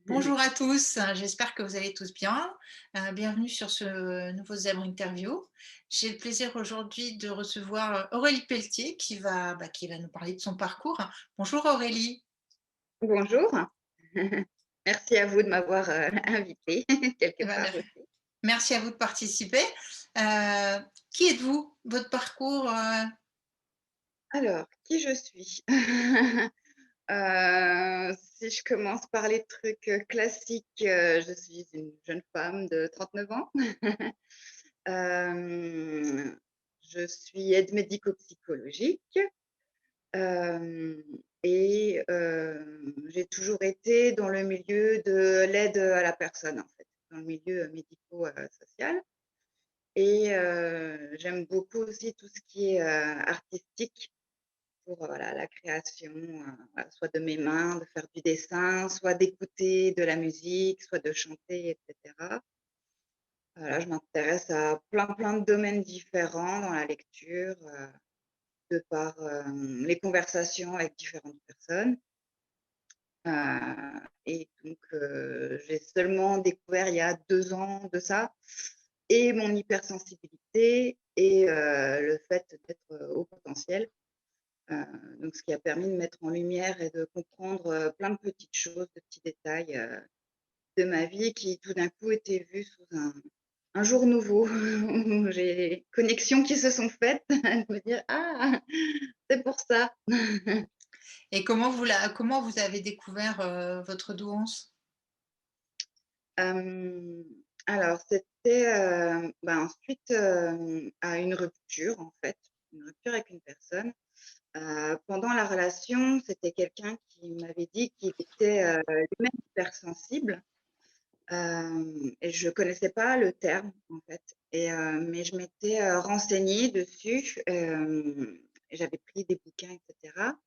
Bonjour à tous, j'espère que vous allez tous bien. Bienvenue sur ce nouveau Zèbre Interview. J'ai le plaisir aujourd'hui de recevoir Aurélie Pelletier qui va nous parler de son parcours. Bonjour Aurélie. Bonjour. Merci à vous de m'avoir, invitée quelque Eh ben, part aussi. merci à vous de participer. Euh, qui êtes-vous? Votre parcours? Alors, qui je suis? Si je commence par les trucs, classiques, je suis une jeune femme de 39 ans. Hem, je suis aide médico-psychologique, hem et j'ai toujours été dans le milieu de l'aide, à la personne, en fait, dans le milieu, médico, social. Et j'aime beaucoup aussi tout ce qui est, artistique pour, voilà, la création, voilà, soit de mes mains, de faire du dessin, soit d'écouter de la musique, soit de chanter et cetera. Voilà, je m'intéresse à plein de domaines différents dans la lecture, de par, les conversations avec différentes personnes. Et donc j'ai seulement découvert il y a 2 ans de ça et mon hypersensibilité et le fait d'être, haut potentiel, heu, donc ce qui a permis de mettre en lumière et de comprendre, plein de petites choses, de petits détails, de ma vie qui tout d'un coup étaient vus sous un jour nouveau où j'ai des connexions qui se sont faites, de me dire: «Ah! C'est pour ça». Et comment vous avez découvert votre douance? Hem, alors c'était, suite, à une rupture en fait, une rupture avec une personne. Pendant la relation, c'était quelqu'un qui m'avait dit qu'il était, lui-même hypersensible, et je connaissais pas le terme en fait et mais je m'étais, renseignée dessus, et j'avais pris des bouquins et cetera.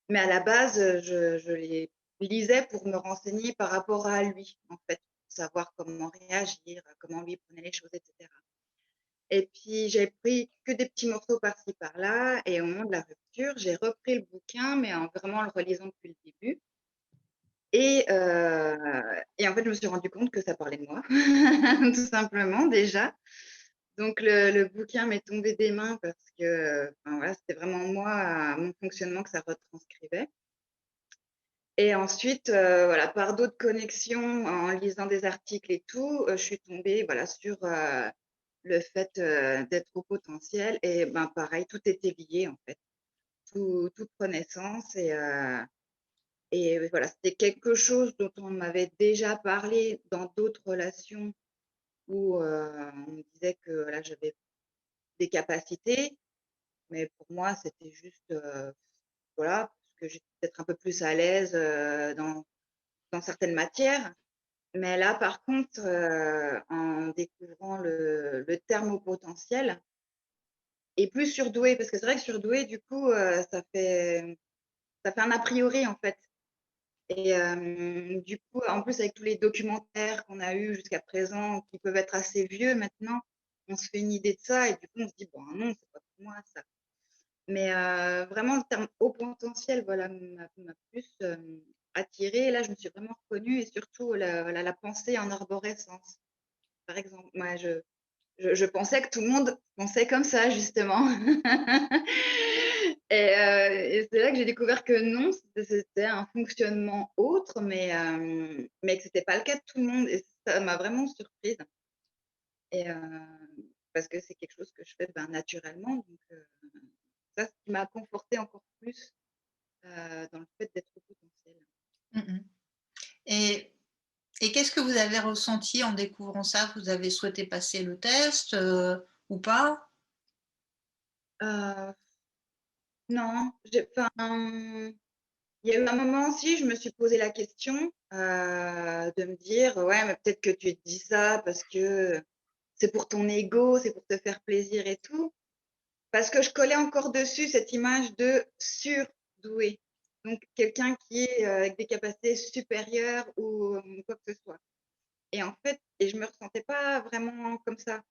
Mais à la base, je les lisais pour me renseigner par rapport à lui, en fait, pour savoir comment réagir, comment lui prenait les choses et cetera. Et puis j'ai pris que des petits morceaux par-ci par-là et au moment de la rupture, j'ai repris le bouquin, mais en vraiment le relisant depuis le début et en fait, je me suis rendu compte que ça parlait de moi, tout simplement déjà. Donc le bouquin m'est tombé des mains parce que, enfin voilà, c'était vraiment moi, mon fonctionnement que ça retranscrivait. Et ensuite, voilà, par d'autres connexions, en lisant des articles et tout, je suis tombée, voilà, sur, le fait, d'être au potentiel et ben, pareil, tout était lié, en fait. Tout prenait sens et voilà, c'était quelque chose dont on m'avait déjà parlé dans d'autres relations où, on me disait que, voilà, j'avais des capacités, mais pour moi, c'était juste, voilà, parce que j'étais peut-être un peu plus à l'aise, dans certaines matières. Mais là, par contre, en découvrant le terme au potentiel et plus surdoué, parce que c'est vrai que surdoué, du coup, ça fait un a priori, en fait et du coup, en plus, avec tous les documentaires qu'on a eus jusqu'à présent, qui peuvent être assez vieux maintenant, on se fait une idée de ça et du coup, on se dit: «Bon, non, c'est pas pour moi ça». Mais vraiment le terme haut potentiel, voilà, m'a plus, attirée et là, je me suis vraiment reconnue et surtout la pensée en arborescence. Par exemple, moi, je pensais que tout le monde pensait comme ça justement et c'est là que j'ai découvert que non, c'était un fonctionnement autre, mais que c'était pas le cas de tout le monde et ça m'a vraiment surprise et parce que c'est quelque chose que je fais, ben, naturellement donc ça, ce qui m'a confortée encore plus, dans le fait d'être au potentiel. Mhm. Et, et qu'est-ce que vous avez ressenti en découvrant ça? Vous avez souhaité passer le test ou pas? Heu, non, j'ai enfin, il y a eu un moment aussi, je me suis posé la question, de me dire: «Ouais, mais peut-être que tu te dis ça parce que c'est pour ton ego, c'est pour te faire plaisir et tout». Parce que je collais encore dessus cette image de surdoué, donc quelqu'un qui est, avec des capacités supérieures ou, quoi que ce soit et je me ressentais pas vraiment comme ça,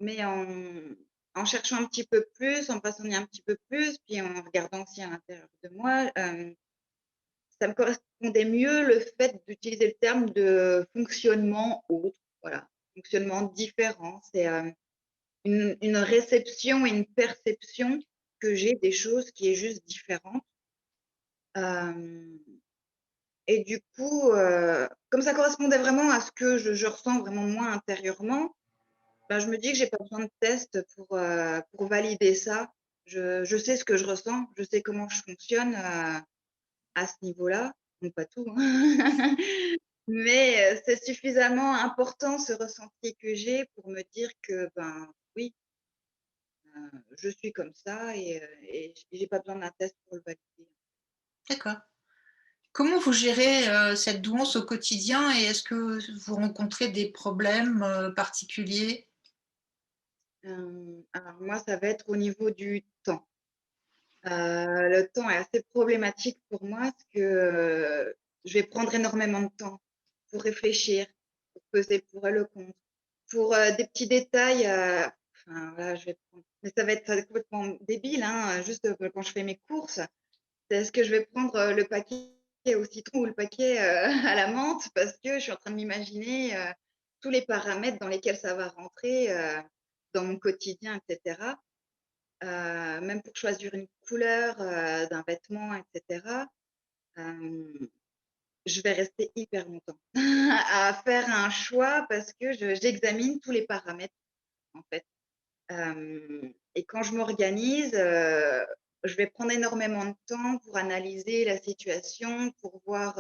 mais en cherchant un petit peu plus, en me renseignant un petit peu plus, puis en regardant aussi à l'intérieur de moi, ça me correspondait mieux le fait d'utiliser le terme de fonctionnement autre, voilà, fonctionnement différent. C'est, une réception et une perception que j'ai des choses qui est juste différente. Hem et du coup, comme ça correspondait vraiment à ce que je ressens vraiment moi intérieurement, ben, je me dis que j'ai pas besoin de test pour valider ça. Je sais ce que je ressens, je sais comment je fonctionne, à ce niveau-là. Bon, pas tout, hein, mais c'est suffisamment important ce ressenti que j'ai pour me dire que, ben, oui, je suis comme ça et j'ai pas besoin d'un test pour le valider. D'accord. Comment vous gérez, cette douance au quotidien et est-ce que vous rencontrez des problèmes, particuliers? Alors moi, ça va être au niveau du temps. Le temps est assez problématique pour moi parce que, je vais prendre énormément de temps pour réfléchir, pour peser le pour et le contre, pour, des petits détails, enfin voilà, je vais prendre mais ça va être complètement débile, hein, juste, quand je fais mes courses, c'est est-ce que je vais prendre, le paquet au citron ou le paquet, à la menthe? Parce que je suis en train de m'imaginer, tous les paramètres dans lesquels ça va rentrer, dans mon quotidien et cetera. Même pour choisir une couleur, d'un vêtement et cetera, hem, je vais rester hyper longtemps à faire un choix parce que j'examine tous les paramètres, en fait. Et quand je m'organise, je vais prendre énormément de temps pour analyser la situation, pour voir,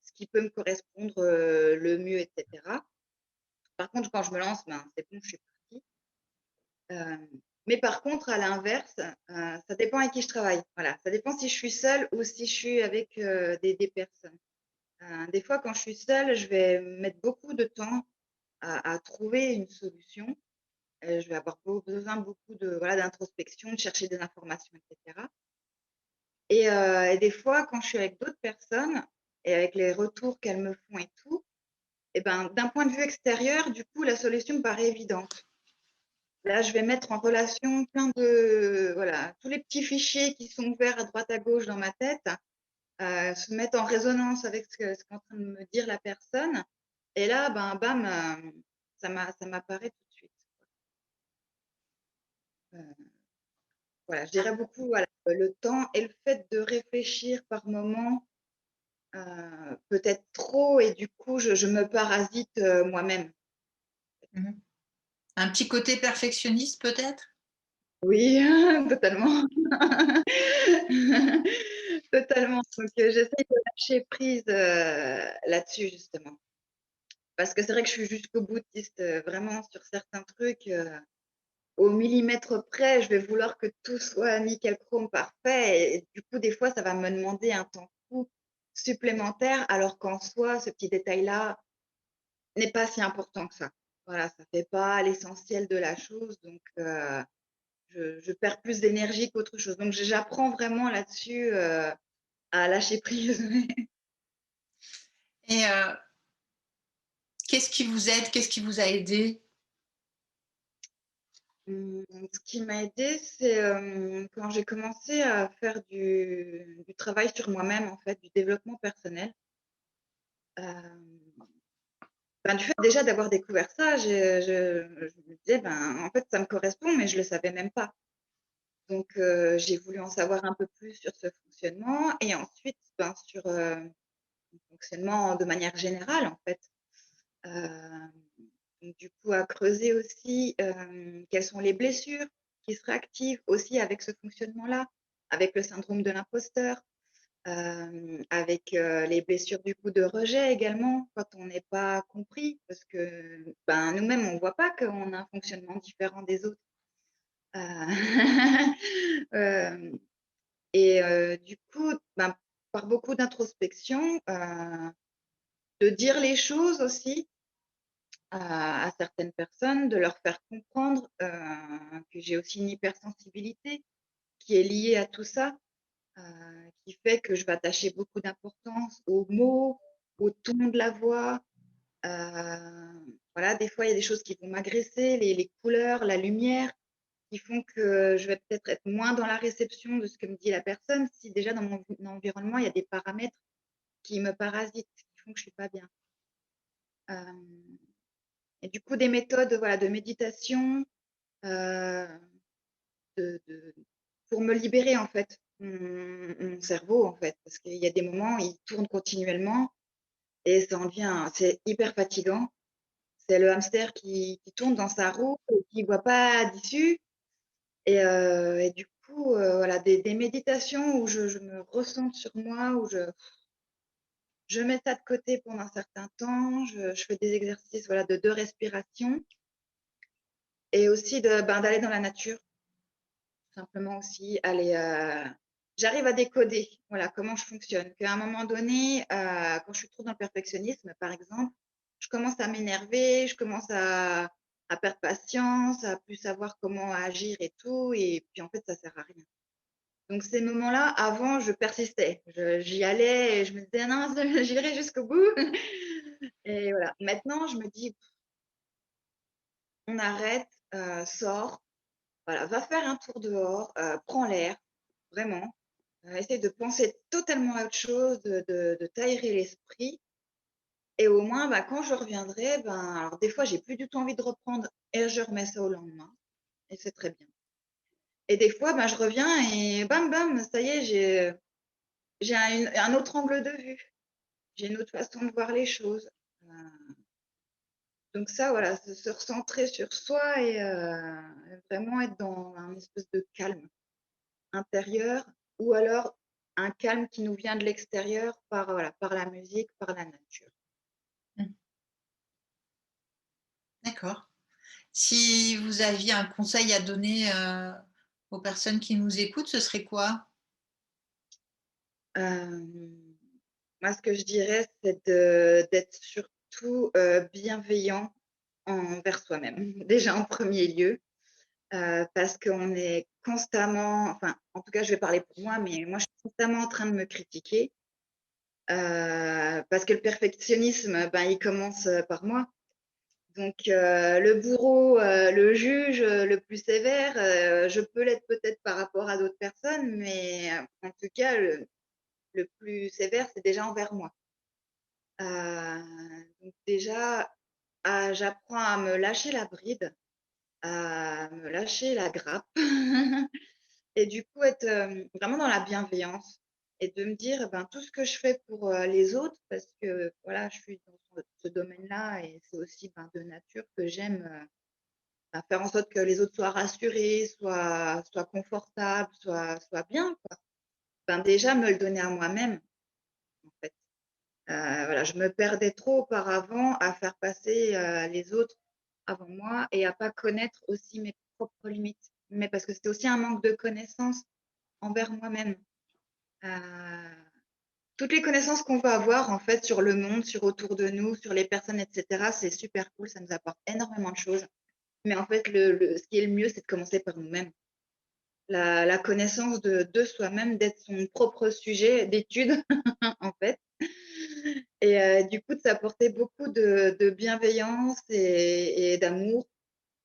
ce qui peut me correspondre, le mieux et cetera. Par contre, quand je me lance, ben, c'est bon, je suis partie. Hem, mais par contre, à l'inverse, ça dépend avec qui je travaille. Voilà, ça dépend si je suis seule ou si je suis avec, des personnes. Des fois, quand je suis seule, je vais mettre beaucoup de temps à trouver une solution. Je vais avoir besoin beaucoup de voilà, d'introspection, de chercher des informations et cetera et des fois, quand je suis avec d'autres personnes et avec les retours qu'elles me font et tout et ben, d'un point de vue extérieur, du coup, la solution me paraît évidente. Là, je vais mettre en relation plein de voilà, tous les petits fichiers qui sont ouverts à droite à gauche dans ma tête, se mettre en résonance avec ce qu'est en train de me dire la personne et là, ben, bam, ça m'apparaît tout de suite. Heu, voilà, je dirais beaucoup, voilà, le temps et le fait de réfléchir par moment, peut-être trop et du coup, je me parasite, moi-même. Mmh. Un petit côté perfectionniste peut-être? Oui, totalement. Totalement, donc j'essaye de lâcher prise, là-dessus justement. Parce que c'est vrai que je suis jusqu'au boutiste, vraiment sur certains trucs, au millimètre près, je vais vouloir que tout soit nickel chrome parfait et du coup, des fois, ça va me demander un temps fou supplémentaire alors qu'en soi, ce petit détail-là n'est pas si important que ça. Voilà, ça fait pas l'essentiel de la chose donc je perds plus d'énergie qu'autre chose. Donc j'apprends vraiment là-dessus, à lâcher prise. Et qu'est-ce qui vous aide? Qu'est-ce qui vous a aidé? Ce qui m'a aidée, c'est, quand j'ai commencé à faire du travail sur moi-même, en fait, du développement personnel. Hem, ben, du fait déjà d'avoir découvert ça, je me disais: «Ben, en fait, ça me correspond, mais je le savais même pas». Donc j'ai voulu en savoir un peu plus sur ce fonctionnement et ensuite, ben, sur, le fonctionnement de manière générale, en fait. Hem, donc du coup, à creuser aussi, quelles sont les blessures qui seraient actives aussi avec ce fonctionnement-là, avec le syndrome de l'imposteur, avec, les blessures du coup de rejet également, quand on n'est pas compris parce que, ben, nous-mêmes on voit pas qu'on a un fonctionnement différent des autres. Heu, hem et du coup, ben, par beaucoup d'introspection, de dire les choses aussi à certaines personnes, de leur faire comprendre, que j'ai aussi une hypersensibilité qui est liée à tout ça, qui fait que je vais attacher beaucoup d'importance aux mots, au ton de la voix. Voilà, des fois, il y a des choses qui vont m'agresser, les couleurs, la lumière. qui font que je vais peut-être être moins dans la réception de ce que me dit la personne, si déjà dans mon environnement, il y a des paramètres qui me parasitent, qui font que je suis pas bien. Hem et du coup, des méthodes, voilà, de méditation, heu, de pour me libérer, en fait, mon cerveau, en fait, parce qu'il y a des moments, il tourne continuellement et ça en devient c'est hyper fatigant. C'est le hamster qui tourne dans sa roue et qui voit pas d'issue et du coup, voilà, des méditations où je me recentre sur moi, où je mets ça de côté pendant un certain temps, je fais des exercices, voilà, de respiration et aussi d'aller dans la nature, simplement aussi aller, j'arrive à décoder, voilà, comment je fonctionne. Qu'à un moment donné, quand je suis trop dans le perfectionnisme, par exemple, je commence à m'énerver, je commence à perdre patience, à plus savoir comment agir et tout et puis en fait, ça sert à rien. Donc ces moments-là, avant, je persistais. J'y allais et je me disais: «Non, j'irai jusqu'au bout» et voilà. Maintenant, je me dis: «On arrête, sors, voilà, va faire un tour dehors, prends l'air, vraiment, essaie de penser totalement à autre chose, de t'aérer l'esprit et au moins, bah, quand je reviendrai, ben, alors des fois, j'ai plus du tout envie de reprendre et je remets ça au lendemain et c'est très bien et des fois, ben, je reviens et bam bam, ça y est, j'ai un autre angle de vue. J'ai une autre façon de voir les choses. Heu, donc ça, voilà, se recentrer sur soi et vraiment être dans un espèce de calme intérieur ou alors un calme qui nous vient de l'extérieur par, voilà, par la musique, par la nature. Mmh, d'accord. Si vous aviez un conseil à donner, aux personnes qui nous écoutent, ce serait quoi? Hem, moi, ce que je dirais, c'est d'être surtout, bienveillant envers soi-même. Déjà en premier lieu, parce qu'on est constamment enfin, en tout cas, je vais parler pour moi, mais moi, je suis constamment en train de me critiquer. Parce que le perfectionnisme, ben, il commence, par moi. Donc le bourreau, le juge, le plus sévère, je peux l'être peut-être par rapport à d'autres personnes, mais en tout cas, le plus sévère, c'est déjà envers moi. Donc déjà, j'apprends à me lâcher la bride, à me lâcher la grappe et du coup être, vraiment dans la bienveillance et de me dire, ben, tout ce que je fais pour, les autres parce que voilà, je suis dans ce domaine-là et c'est aussi, ben, de nature que j'aime, bah, faire en sorte que les autres soient rassurés, soient confortables, soient bien, quoi. Ben, déjà me le donner à moi-même, en fait. Voilà, je me perdais trop auparavant à faire passer, les autres avant moi et à pas connaître aussi mes propres limites. Mais parce que c'était aussi un manque de connaissances envers moi-même. Heu, toutes les connaissances qu'on peut avoir en fait sur le monde, sur autour de nous, sur les personnes et cetera, c'est super cool, ça nous apporte énormément de choses. Mais en fait, ce qui est le mieux, c'est de commencer par nous-mêmes. La connaissance de soi-même, d'être son propre sujet d'étude en fait et du coup de s'apporter beaucoup de bienveillance et d'amour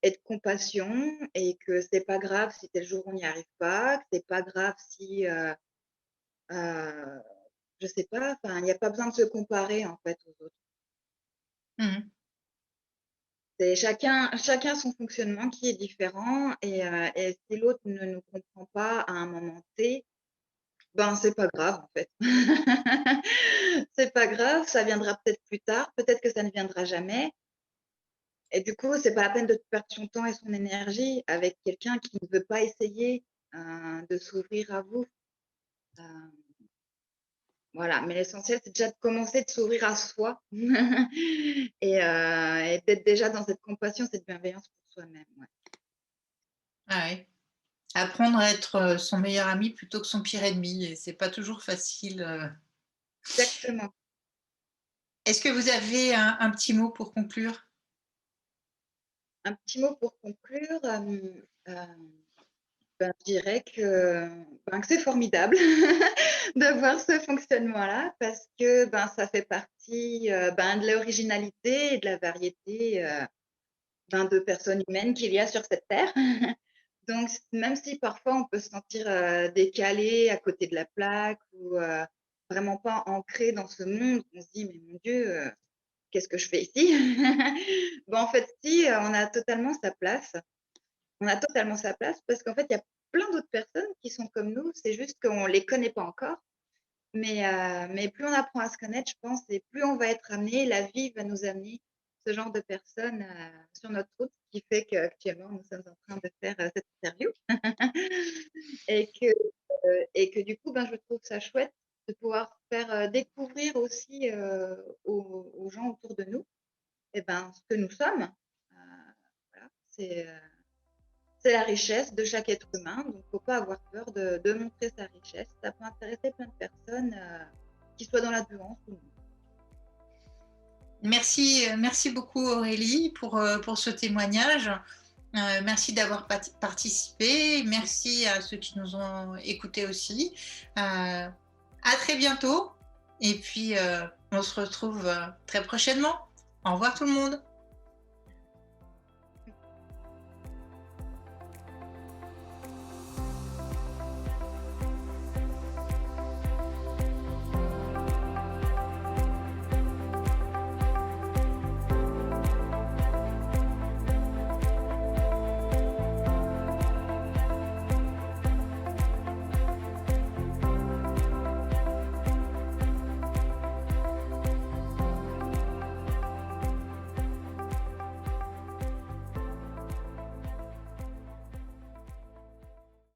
et de compassion et que c'est pas grave si tel jour on n'y arrive pas, que c'est pas grave si, heu, je sais pas, enfin il y a pas besoin de se comparer en fait aux autres. Mmh. C'est chacun son fonctionnement qui est différent et si l'autre ne nous comprend pas à un moment T, ben, c'est pas grave, en fait. C'est pas grave, ça viendra peut-être plus tard, peut-être que ça ne viendra jamais et du coup, c'est pas la peine de perdre son temps et son énergie avec quelqu'un qui ne veut pas essayer, de s'ouvrir à vous. Heu, voilà, mais l'essentiel, c'est déjà de commencer de s'ouvrir à soi et d'être déjà dans cette compassion, cette bienveillance pour soi-même, ouais. Ah ouais. Apprendre à être, son meilleur ami plutôt que son pire ennemi et c'est pas toujours facile, Exactement. Est-ce que vous avez un petit mot pour conclure? Un petit mot pour conclure, ben, je dirais que, ben, que c'est formidable d'avoir ce fonctionnement-là parce que, ben, ça fait partie, ben, de l'originalité et de la variété, ben, de personnes humaines qu'il y a sur cette terre. Donc même si parfois on peut se sentir, décalé, à côté de la plaque ou, vraiment pas ancré dans ce monde, on se dit: «Mais mon Dieu, qu'est-ce que je fais ici?» En fait si, on a totalement sa place. On a totalement sa place parce qu'en fait, il y a plein d'autres personnes qui sont comme nous, c'est juste qu'on les connaît pas encore. Mais plus on apprend à se connaître, je pense et plus on va être amené, la vie va nous amener ce genre de personnes, sur notre route, ce qui fait qu'actuellement nous sommes en train de faire, cette interview et que, du coup, je trouve ça chouette de pouvoir faire, découvrir aussi, aux gens autour de nous ce que nous sommes. Voilà, c'est la richesse de chaque être humain, donc faut pas avoir peur de montrer sa richesse. Ça peut intéresser plein de personnes, qu'ils soient dans la nuance ou non. Merci, merci beaucoup Aurélie pour ce témoignage. Merci d'avoir participé. Merci à ceux qui nous ont écoutés aussi. À très bientôt. Et puis, on se retrouve très prochainement. Au revoir tout le monde.